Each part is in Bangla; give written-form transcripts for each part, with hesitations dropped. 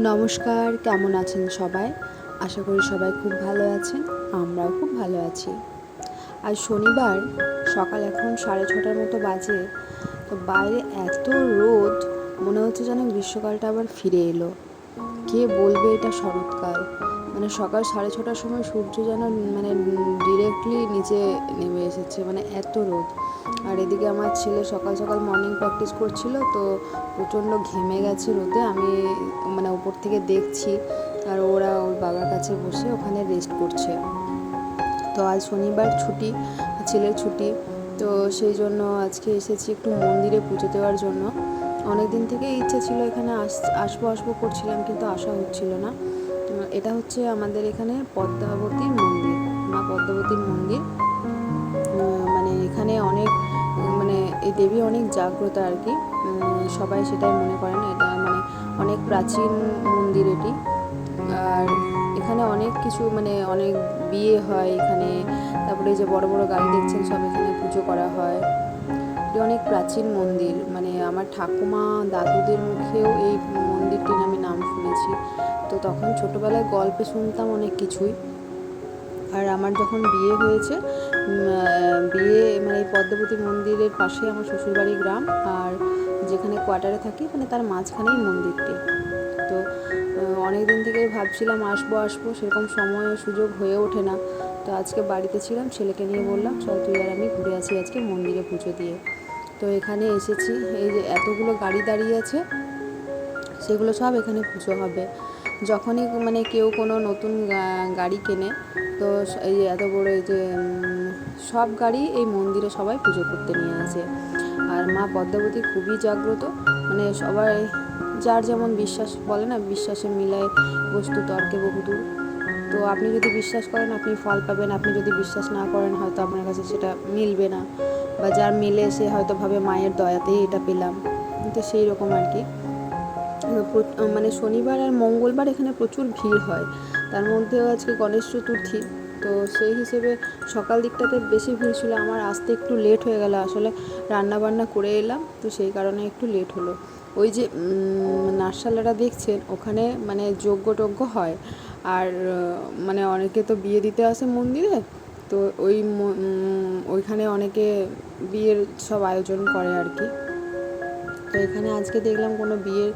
নমস্কার, কেমন আছেন সবাই? আশা করি সবাই খুব ভালো আছেন। আমরাও খুব ভালো আছি। আজ শনিবার সকাল এখন 6:30টার মতো বাজে। তো বাইরে এত রোদ, মনে হচ্ছে যেন গ্রীষ্মকালটা আবার ফিরে এলো। কে বলবে এটা শরৎকাল? মানে সকাল 6:30টার সময় সূর্য যেন ডিরেক্টলি নিচে নেমে এসেছে, মানে এত রোদ। আর এদিকে আমার ছেলে সকাল সকাল মর্নিং প্র্যাকটিস করছিল, তো প্রচণ্ড ঘেমে গেছে রোদে। আমি উপর থেকে দেখছি, আর ওরা ওর বাবার কাছে বসে ওখানে রেস্ট করছে। তো আজ শনিবার ছুটি, ছেলের ছুটি, তো সেই জন্য আজকে এসেছি একটু মন্দিরে পুজো দেওয়ার জন্য। অনেক দিন থেকে ইচ্ছে ছিল এখানে আসবো করছিলাম, কিন্তু আসা হচ্ছিল না। এটা হচ্ছে আমাদের এখানে পদ্মাবতীর মন্দির, মা পদ্মাবতীর মন্দির। এখানে অনেক এই দেবী অনেক জাগ্রত আর কি। সবাই সেটাই মনে করেন। এটা অনেক প্রাচীন মন্দির এটি। আর এখানে অনেক কিছু অনেক বিয়ে হয় এখানে। তারপরে যে বড় বড় গাড়ি দেখছেন, সব এখানে পুজো করা হয়। এটি অনেক প্রাচীন মন্দির। আমার ঠাকুমা দাদুদের মুখেও এই মন্দিরটির আমি নাম শুনেছি। তো তখন ছোটোবেলায় গল্পে শুনতাম অনেক কিছুই। আর আমার যখন বিয়ে হয়েছে, বিয়ে এই পদ্মাবতী মন্দিরের পাশে আমার শ্বশুরবাড়ি গ্রাম, আর যেখানে কোয়ার্টারে থাকি তার মাঝখানেই মন্দিরটি। তো অনেক দিন থেকেই ভাবছিলাম আসবো, সেরকম সময় সুযোগ হয়ে ওঠে না। তো আজকে বাড়িতে ছিলাম, ছেলেকে নিয়ে বললাম চল তুই আর আমি ঘুরে আসি আজকে মন্দিরে পুজো দিয়ে। তো এখানে এসেছি। এই যে এতগুলো গাড়ি দাঁড়িয়ে আছে, সেগুলো সব এখানে পুজো হবে। যখনই কেউ কোনো নতুন গাড়ি কেনে, তো এই যে এত বড় এই যে সব গাড়ি এই মন্দিরে সবাই পুজো করতে নিয়ে আসে। আর মা পদ্মাবতী খুবই জাগ্রত। সবাই যার যেমন বিশ্বাস, বলে না, বিশ্বাসে মিলায় বস্তু তর্কে বহুদূর। তো আপনি যদি বিশ্বাস করেন আপনি ফল পাবেন, আপনি যদি বিশ্বাস না করেন হয়তো আপনার কাছে সেটা মিলবে না, বা যার মিলে সে হয়তো ভাবে মায়ের দয়াতেই এটা পেলাম। তো সেই রকম আর কি। শনিবার আর মঙ্গলবার এখানে প্রচুর ভিড় হয়। তার মধ্যেও আজকে গণেশ চতুর্থী, তো সেই হিসেবে সকাল দিকটাতে বেশি ভিড় ছিল। আমার আসতে একটু লেট হয়ে গেল, আসলে রান্না বান্না করে এলাম, তো সেই কারণে একটু লেট হলো। ওই যে নাটশালাটা দেখছেন, ওখানে যজ্ঞ হয়। আর অনেকে তো বিয়ে দিতে আসে মন্দিরে, তো ওইখানে অনেকে বিয়ের সব আয়োজন করে আর কি। তো এখানে আজকে দেখলাম কোনো বিয়ের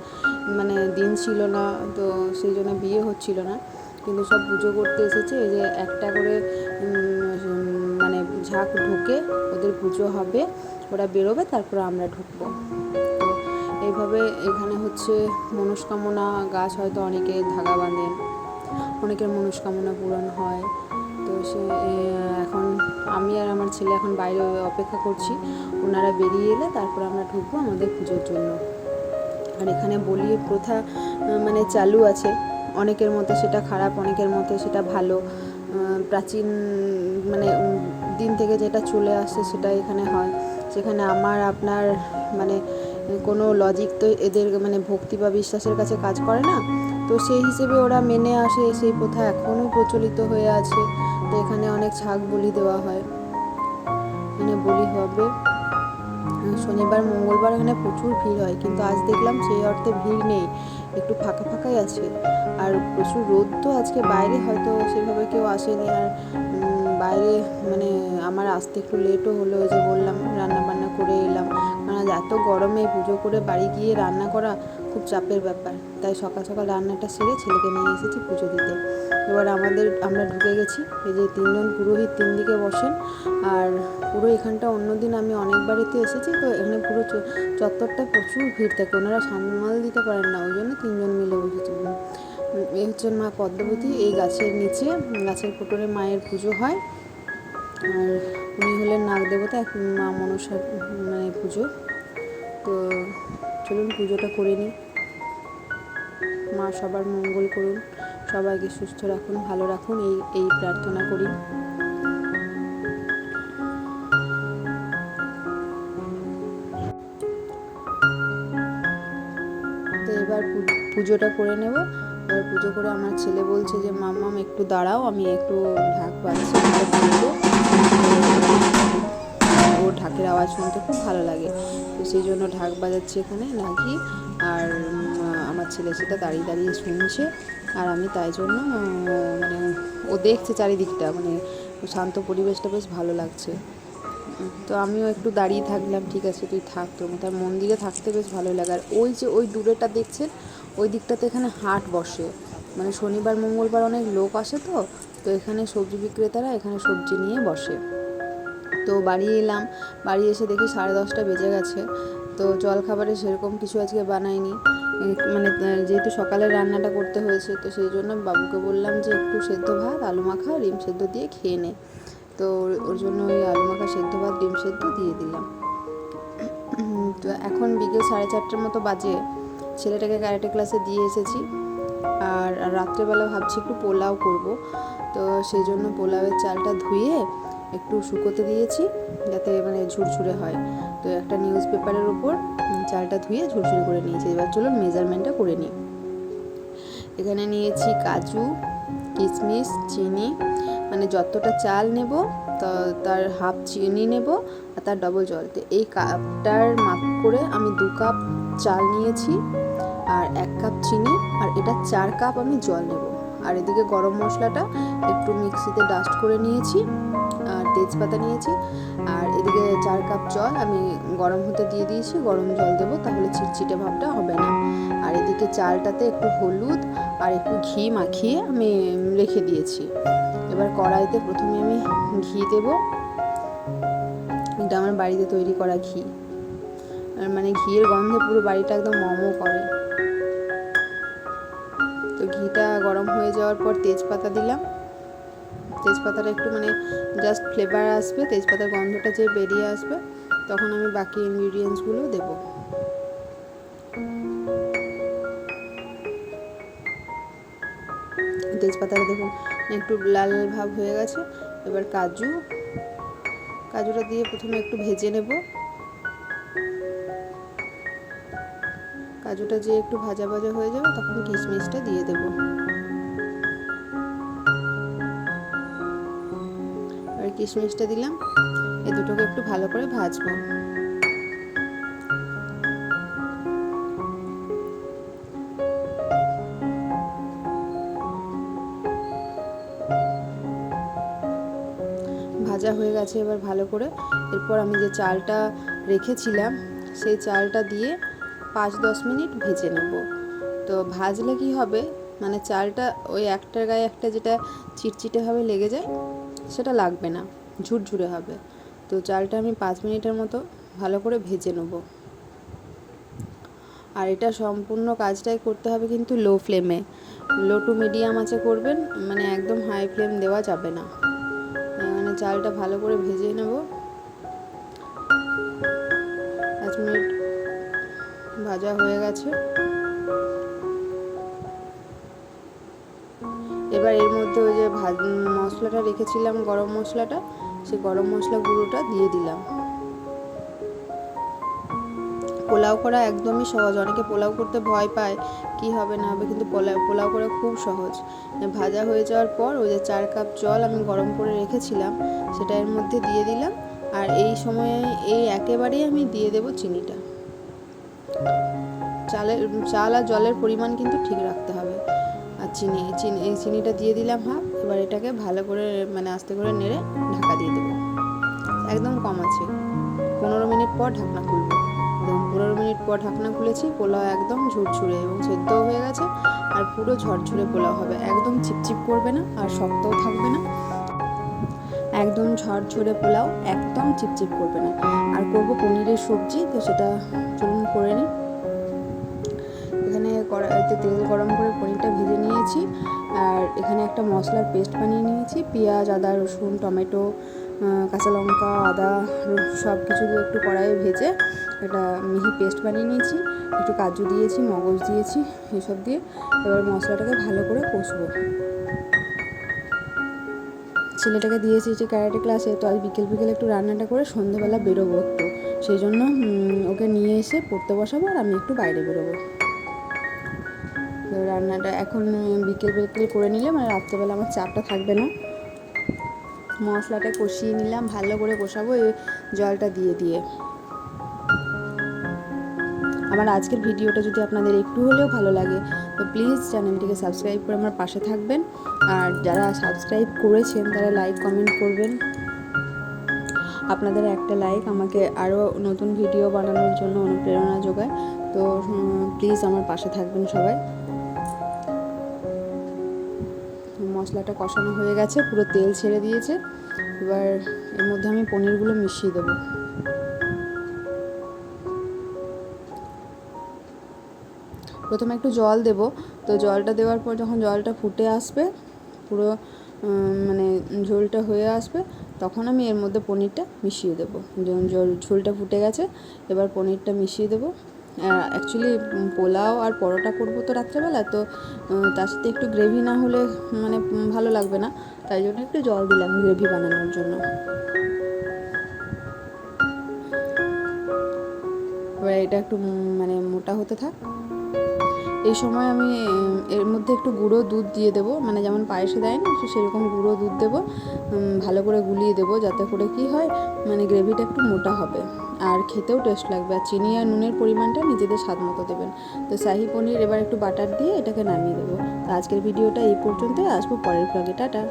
দিন ছিল না, তো সেই জন্য বিয়ে হচ্ছিল না, কিন্তু সব পুজো করতে এসেছে। এই যে একটা করে ঝাঁক ঢুকে ওদের পুজো হবে, ওরা বেরোবে, তারপর আমরা ঢুকবো। তো এইভাবে এখানে হচ্ছে মনস্কামনা গাছ, হয়তো অনেকে ধাগা বাঁধেন, অনেকের মনস্কামনা পূরণ হয়। তো এখন আমি আর আমার ছেলে এখন বাইরে অপেক্ষা করছি, ওনারা বেরিয়ে এলে তারপর আমরা ঢুকবো আমাদের পুজোর জন্য। আর এখানে বলি প্রথা চালু আছে, অনেকের মতে সেটা খারাপ, অনেকের মতে সেটা ভালো। প্রাচীন দিন থেকে যেটা চলে আসছে সেটা এখানে হয়। সেখানে আমার আপনার কোনো লজিক তো এদের ভক্তি বা বিশ্বাসের কাছে কাজ করে না। তো সেই হিসেবে ওরা মেনে আসে, সেই প্রথা এখনও প্রচলিত হয়ে আছে। তো এখানে অনেক ছাগ বলি দেওয়া হয়, এখানে বলি হবে। শনিবার মঙ্গলবার এখানে প্রচুর ভিড় হয়, কিন্তু আজ দেখলাম সেই অর্থে ভিড় নেই, একটু ফাঁকা ফাঁকাই আছে। আর প্রচুর রোদ, তো আজকে বাইরে হয়তো সেভাবে কেউ আসেনি। আর বাইরে আমার আসতে একটু লেটও হলো, যে বললাম রান্না বান্না করে এলাম, কারণ এত গরমে পুজো করে বাড়ি গিয়ে রান্না করা খুব চাপের ব্যাপার। তাই সকাল সকাল রান্নাটা সেরে ছেলেকে নিয়ে এসেছি পুজো দিতে। এবার আমরা ঢুকে গেছি। এই যে 3জন পুরোহিত 3 দিকে বসেন। আর পুরো এখানটা অন্যদিন আমি অনেক বাড়িতে এসেছি, তো এখানে পুরো চত্বরটা প্রচুর ভিড় থাকে, ওনারা সামাল দিতে পারেন না, ওই জন্য 3জন মিলে বসেছে। এই হচ্ছে মা পদ্মাবতী, এই গাছের নিচে গাছের কোটরে মায়ের পুজো হয়। আর উনি হলেন নাগদেবতা, মা মনসার পুজো। তো চলুন পুজোটা করে নিই। মা সবার মঙ্গল করুন, সবাইকে সুস্থ রাখুন, ভালো রাখুন, এই প্রার্থনা করি। তো এবার পুজোটা করে নেব। এবার পুজো করে আমার ছেলে বলছে যে মাম্মাম একটু দাঁড়াও, আমি একটু ঢাক বাজছি, ও ঢাকের আওয়াজ শুনতে খুব ভালো লাগে, তো সেই জন্য ঢাক বাজাচ্ছি এখানে নাকি। আর আমার আমার ছেলে সেটা দাঁড়িয়ে দাঁড়িয়ে শুনছে, আর আমি তাই জন্য মানে ও দেখছে চারিদিকটা, মানে শান্ত পরিবেশটা বেশ ভালো লাগছে। তো আমিও একটু দাঁড়িয়ে থাকলাম, ঠিক আছে তুই থাক, তোর তার মন্দিরে থাকতে বেশ ভালো লাগে। আর ওই যে ওই দূরেটা দেখছেন, ওই দিকটাতে এখানে হাট বসে, মানে শনিবার মঙ্গলবার অনেক লোক আসে, তো এখানে সবজি বিক্রেতারা এখানে সবজি নিয়ে বসে। তো বাড়ি এলাম, বাড়ি এসে দেখি 10:30 বেজে গেছে। তো জলখাবারে সেরকম কিছু আজকে বানাইনি, মানে যেহেতু সকালে রান্নাটা করতে হয়েছে, তো সেই জন্য বাবুকে বললাম যে একটু সেদ্ধ ভাত আলু মাখা ডিম সেদ্ধ দিয়ে খেয়ে নে। তো ওর জন্য ওই আলু মাখা সেদ্ধ ভাত ডিম সেদ্ধ দিয়ে দিলাম। তো এখন বিকেল 4:30 মতো বাজে, ছেলেটাকে ক্যারাটে ক্লাসে দিয়ে এসেছি। আর রাত্রেবেলা ভাবছি একটু পোলাও করব, তো সেই জন্য পোলাওয়ের চালটা ধুয়ে একটু শুকোতে দিয়েছি, যাতে মানে ঝুরঝুরে হয়। তো একটা নিউজ পেপারের উপর চালটা ধুয়ে ঝুরঝুরে করে নিয়েছি। এবার চলুন মেজারমেন্টটা করে নিই। এখানে নিয়েছি কাজু, কিশমিশ, চিনি, মানে যতটা চাল নেব তো তার হাফ চিনি নেব আর তার ডবল জল। তো এই কাপটার মাপ করে আমি 2 কাপ চাল নিয়েছি আর 1 কাপ চিনি, আর এটা 4 কাপ আমি জল নেব। আর এদিকে গরম মশলাটা একটু মিক্সিতে ডাস্ট করে নিয়েছি, আর তেজপাতা নিয়েছি। আর এদিকে 4 কাপ জল আমি গরম হতে দিয়ে দিয়েছি, গরম জল দেবো, তাহলে চিটচিটে ভাবটা হবে না। আর এদিকে চালটাতে একটু হলুদ আর একটু ঘি মাখিয়ে আমি রেখে দিয়েছি। এবার কড়াইতে প্রথমে আমি ঘি দেব, এটা আমার বাড়িতে তৈরি করা ঘি, আর মানে ঘিয়ের গন্ধে পুরো বাড়িটা একদম মমো করে। তো ঘিটা গরম হয়ে যাওয়ার পর তেজপাতা দিলাম, তেজপাতাটা একটু মানে জাস্ট ফ্লেভার আসবে, তেজপাতার গন্ধটা যে বেরিয়ে আসবে, তখন আমি বাকি ইনগ্রিডিয়েন্টসগুলো দেব। তেজপাতাটা দেখুন একটু লাল ভাব হয়ে গেছে। এবার কাজুটা দিয়ে প্রথমে একটু ভেজে নেব। কাজুটা যে একটু ভাজা ভাজা হয়ে যাবে, তখন কিশমিশটা দিয়ে দেব। আর কিশমিশটা দিলাম, এই দুটোকে একটু ভালো করে ভাজবো। ভাজা হয়ে গেছে এবার ভালো করে। এরপর আমি যে চালটা রেখেছিলাম সেই চালটা দিয়ে 5-10 মিনিট ভেজে নেব। তো ভাজলে কি হবে, মানে চালটা ওই একটার গায়ে একটা যেটা চিটচিটেভাবে লেগে যায় সেটা লাগবে না, ঝুরঝুরে হবে। তো চালটা আমি 5 মিনিটের মতো ভালো করে ভেজে নেব। আর এটা সম্পূর্ণ কাজটাই করতে হবে কিন্তু লো ফ্লেমে, লো টু মিডিয়াম আঁচে করবেন, মানে একদম হাই ফ্লেম দেওয়া যাবে না। মানে চালটা ভালো করে ভেজে নেব। 5 মিনিট ভাজা হয়ে গেছে। এবার এর মধ্যে ওই যে মশলাটা রেখেছিলাম, গরম মশলাটা, সেই গরম মশলা গুঁড়োটা দিয়ে দিলাম। পোলাও করা একদমই সহজ, অনেকে পোলাও করতে ভয় পায় কি হবে না হবে, কিন্তু পোলাও করা খুব সহজ। ভাজা হয়ে যাওয়ার পর ওই যে 4 কাপ জল আমি গরম করে রেখেছিলাম সেটা এর মধ্যে দিয়ে দিলাম। আর এই সময়ে একেবারেই আমি দিয়ে দেব চিনিটা। চাল আর জলের পরিমাণ কিন্তু ঠিক রাখতে হবে। আর এই চিনিটা দিয়ে দিলাম হাফ। এবার এটাকে ভালো করে মানে আস্তে করে নেড়ে ঢাকা দিয়ে দেবো, একদম কম আছে। 15 মিনিট পর ঢাকনা খুলবো। এবং 15 মিনিট পর ঢাকনা খুলেছি, পোলাও একদম ঝুরঝুরে এবং সেদ্ধও হয়ে গেছে, আর পুরো ঝরঝরে পোলাও হবে, একদম চিপচিপ করবে না আর শক্তও থাকবে না, একদম ঝরঝরে পোলাও, একদম চিপচিপ করবে না। আর করবো পনিরের সবজি, তো সেটা চলুন করে নিই। এখানে কড়াইতে তেল গরম করে পনিরটা ভেজে নিয়েছি, আর এখানে একটা মশলার পেস্ট বানিয়ে নিয়েছি, পেঁয়াজ, আদা, রসুন, টমেটো, কাঁচা লঙ্কা, আদা সব কিছু দিয়ে একটু কড়াইয়ে ভেজে একটা মিহি পেস্ট বানিয়ে নিয়েছি। একটু কাজু দিয়েছি, মগজ দিয়েছি, এসব দিয়ে এবার মশলাটাকে ভালো করে কষবো। ছেলেটাকে দিয়েছি যে ক্যারাটে ক্লাসে, তো আজ বিকেল একটু রান্নাটা করে সন্ধ্যেবেলা বেরোবো একটু, সেই জন্য ওকে নিয়ে এসে পড়তে বসাবো আর আমি একটু বাইরে বেরোবো। তো রান্নাটা এখন বিকেল করে নিলে মানে রাত্রেবেলা আমার চাপটা থাকবে না। মশলাটা কষিয়ে নিলাম, ভালো করে কষাবো এই জলটা দিয়ে। আমার আজকের ভিডিওটা যদি আপনাদের একটু হলেও ভালো লাগে তো প্লিজ চ্যানেলটিকে সাবস্ক্রাইব করে আমার পাশে থাকবেন। আর যারা সাবস্ক্রাইব করেছেন তারা লাইক কমেন্ট করবেন। আপনাদের একটা লাইক আমাকে আরও নতুন ভিডিও বানানোর জন্য অনুপ্রেরণা যোগায়। তো প্লিজ আমার পাশে থাকবেন সবাই। মশলাটা কষানো হয়ে গেছে, পুরো তেল ছেড়ে দিয়েছে। এবার এর মধ্যে আমি পনিরগুলো মিশিয়ে দেবো। প্রথমে একটু জল দেব, তো জলটা দেওয়ার পর যখন জলটা ফুটে আসবে, পুরো মানে ঝোলটা হয়ে আসবে, তখন আমি এর মধ্যে পনিরটা মিশিয়ে দেবো। যখন ঝোলটা ফুটে গেছে, এবার পনিরটা মিশিয়ে দেবো। অ্যাকচুয়ালি পোলাও আর পরোটা করবো তো রাত্রেবেলা, তো তার সাথে একটু গ্রেভি না হলে মানে ভালো লাগবে না, তাই জন্য একটু জল দিলাম গ্রেভি বানানোর জন্য। এবার এটা একটু মানে মোটা হতে থাক। এই সময় আমি এর মধ্যে একটু গুঁড়ো দুধ দিয়ে দেবো, মানে যেমন পায়েসে দেয় না, তো সেরকম গুঁড়ো দুধ দেবো, ভালো করে গুলিয়ে দেবো, যাতে করে কি হয় মানে গ্রেভিটা একটু মোটা হবে আর খেতেও টেস্ট লাগবে। আর চিনি আর নুনের পরিমাণটা নিজেদের স্বাদ মতো দেবেন। তো শাহি পনির এবার একটু বাটার দিয়ে এটাকে নামিয়ে দেবো। তো আজকের ভিডিওটা এই পর্যন্তই, আসবো পরের ব্লগে। টাটা।